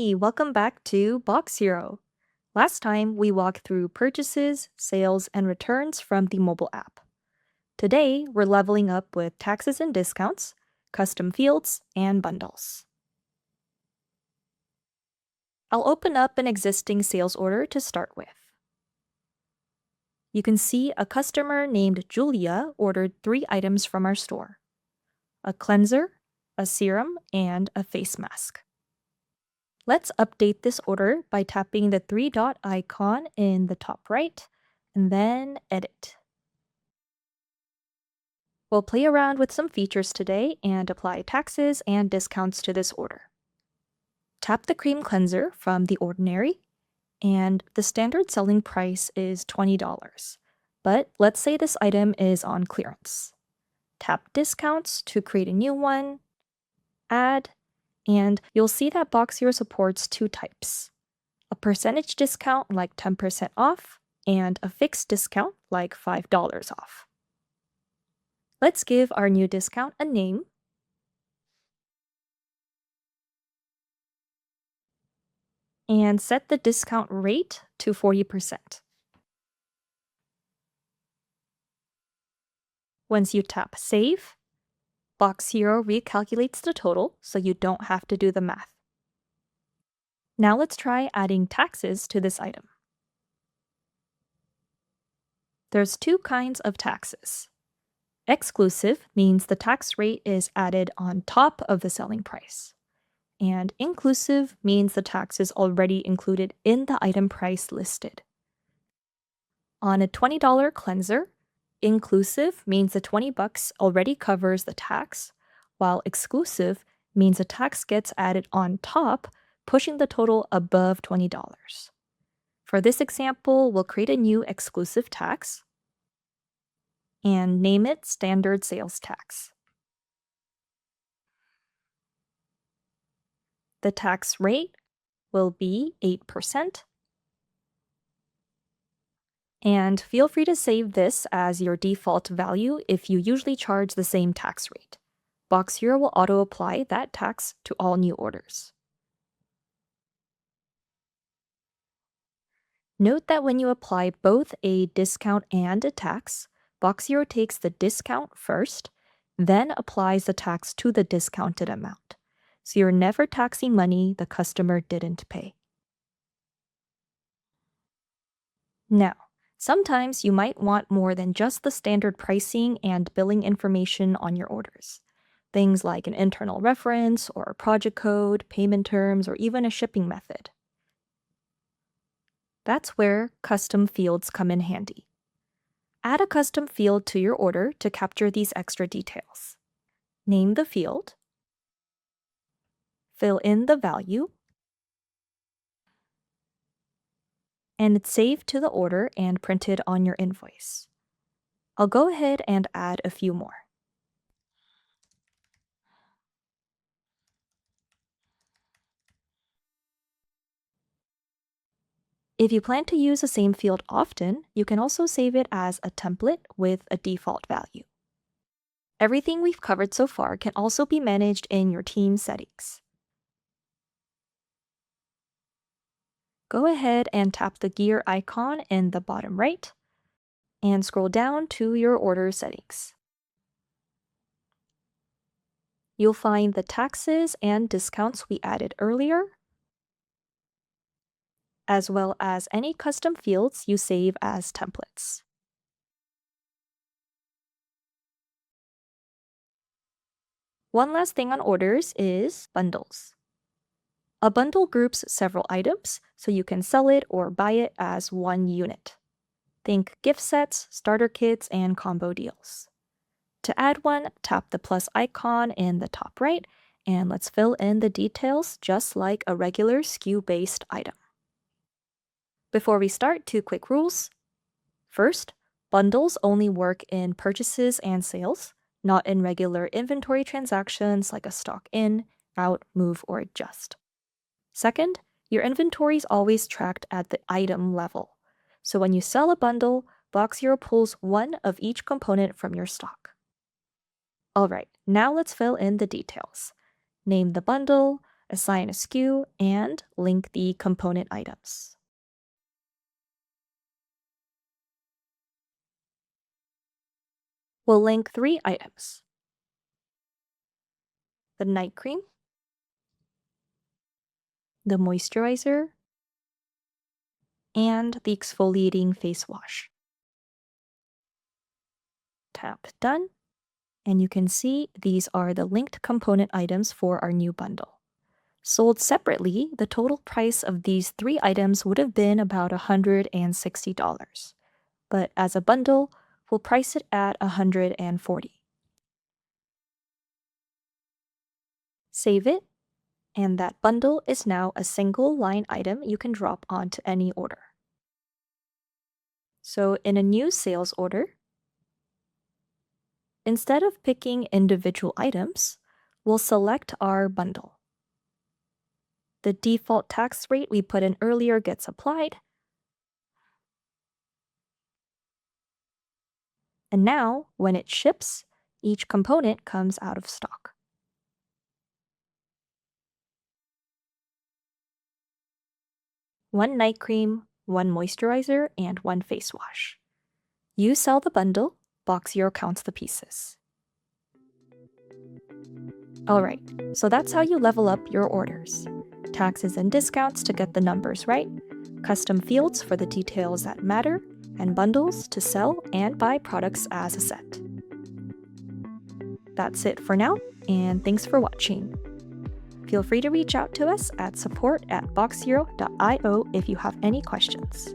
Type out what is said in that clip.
Hey, welcome back to BoxHero. Last time we walked through purchases, sales, and returns from the mobile app. Today we're leveling up with taxes and discounts, custom fields, and bundles. I'll open up an existing sales order to start with. You can see a customer named Julia ordered 3 items from our store: a cleanser, a serum, and a face mask. Let's update this order by tapping the 3-dot icon in the top right, and then Edit. We'll play around with some features today and apply taxes and discounts to this order. Tap the cream cleanser from the ordinary, and the standard selling price is $20. But let's say this item is on clearance. Tap Discounts to create a new one, Add, and you'll see that BoxHero supports 2 types: a percentage discount like 10% off, and a fixed discount like $5 off. Let's give our new discount a name, and set the discount rate to 40%. Once you tap Save, BoxHero recalculates the total so you don't have to do the math. Now let's try adding taxes to this item. There's 2 kinds of taxes. Exclusive means the tax rate is added on top of the selling price. And inclusive means the tax is already included in the item price listed. On a $20 cleanser, inclusive means the $20 already covers the tax, while exclusive means the tax gets added on top, pushing the total above $20. For this example, we'll create a new exclusive tax and name it Standard Sales Tax. The tax rate will be 8%. And feel free to save this as your default value if you usually charge the same tax rate. BoxHero will auto-apply that tax to all new orders. Note that when you apply both a discount and a tax, BoxHero takes the discount first, then applies the tax to the discounted amount. So you're never taxing money the customer didn't pay. Now, sometimes you might want more than just the standard pricing and billing information on your orders. Things like an internal reference or a project code, payment terms, or even a shipping method. That's where custom fields come in handy. Add a custom field to your order to capture these extra details. Name the field, fill in the value, and it's saved to the order and printed on your invoice. I'll go ahead and add a few more. If you plan to use the same field often, you can also save it as a template with a default value. Everything we've covered so far can also be managed in your team settings. Go ahead and tap the gear icon in the bottom right and scroll down to your order settings. You'll find the taxes and discounts we added earlier, as well as any custom fields you save as templates. One last thing on orders is bundles. A bundle groups several items, so you can sell it or buy it as one unit. Think gift sets, starter kits, and combo deals. To add one, tap the plus icon in the top right, and let's fill in the details just like a regular SKU-based item. Before we start, 2 quick rules. First, bundles only work in purchases and sales, not in regular inventory transactions like a stock in, out, move, or adjust. Second, your inventory is always tracked at the item level. So when you sell a bundle, BoxHero pulls one of each component from your stock. Alright, now let's fill in the details. Name the bundle, assign a SKU, and link the component items. We'll link 3 items: the night cream, the moisturizer, and the exfoliating face wash. Tap Done, and you can see these are the linked component items for our new bundle. Sold separately, the total price of these 3 items would have been about $160. But as a bundle, we'll price it at $140. Save it, and that bundle is now a single line item you can drop onto any order. So in a new sales order, instead of picking individual items, we'll select our bundle. The default tax rate we put in earlier gets applied, and now, when it ships, each component comes out of stock. One night cream, one moisturizer, and one face wash. You sell the bundle, BoxHero counts the pieces. Alright, so that's how you level up your orders. Taxes and discounts to get the numbers right, custom fields for the details that matter, and bundles to sell and buy products as a set. That's it for now, and thanks for watching. Feel free to reach out to us at support@boxhero.io if you have any questions.